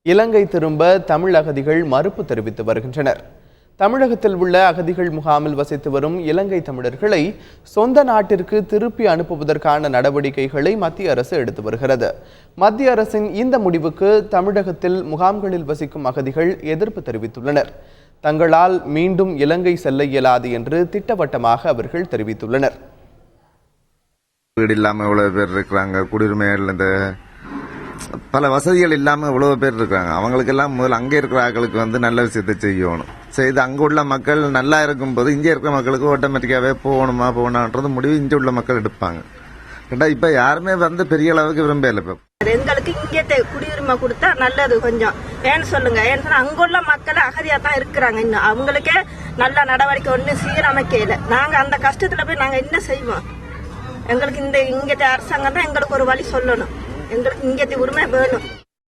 இலங்கை திரும்ப தமிழ் அகதிகள் மறுப்பு தெரிவித்து வருகின்றனர். தமிழகத்தில் உள்ள அகதிகள் முகாமில் வசித்து வரும் இலங்கை தமிழர்களை சொந்த நாட்டிற்கு திருப்பி அனுப்புவதற்கான நடவடிக்கைகளை மத்திய அரசு எடுத்து வருகிறது. மத்திய அரசின் இந்த முடிவுக்கு தமிழகத்தில் முகாம்களில் வசிக்கும் அகதிகள் எதிர்ப்பு தெரிவித்துள்ளனர். தங்களால் மீண்டும் இலங்கை செல்ல இயலாது என்று திட்டவட்டமாக அவர்கள் தெரிவித்துள்ளனர். வீடு இல்லாம இவ்வளவு பேர் இருக்கிறாங்க, குடியுரிமைகள் இந்த பல வசதிகள் இல்லாம இவ்வளவு பேர் இருக்காங்க. அவங்களுக்கு எல்லாம் முதல்ல அங்கே இருக்கிற ஆட்களுக்கு நல்ல விஷயத்தை செய்யணும். செய்து அங்க உள்ள மக்கள் நல்லா இருக்கும் போது இங்கே இருக்கிற மக்களுக்கு ஆட்டோமேட்டிக்காவே போகணும்ன்றது முடிவு இங்க உள்ள மக்கள் எடுப்பாங்க. இப்ப யாருமே பெரிய அளவுக்கு விரும்பல. இப்ப எங்களுக்கு இங்கே குடியுரிமை கொடுத்தா நல்லது கொஞ்சம். ஏன்னு சொல்லுங்க, ஏன்னு அங்குள்ள மக்கள் அகதியா தான் இருக்கிறாங்க. இன்னும் அவங்களுக்கே நல்ல நடவடிக்கை ஒண்ணு சீரமைக்கல. நாங்க அந்த கஷ்டத்துல போய் நாங்க என்ன செய்வோம்? எங்களுக்கு இங்க அரசாங்கம் தான் எங்களுக்கு ஒரு வழி சொல்லணும். எங்களுக்கு இங்கே உரிமை வேணும்.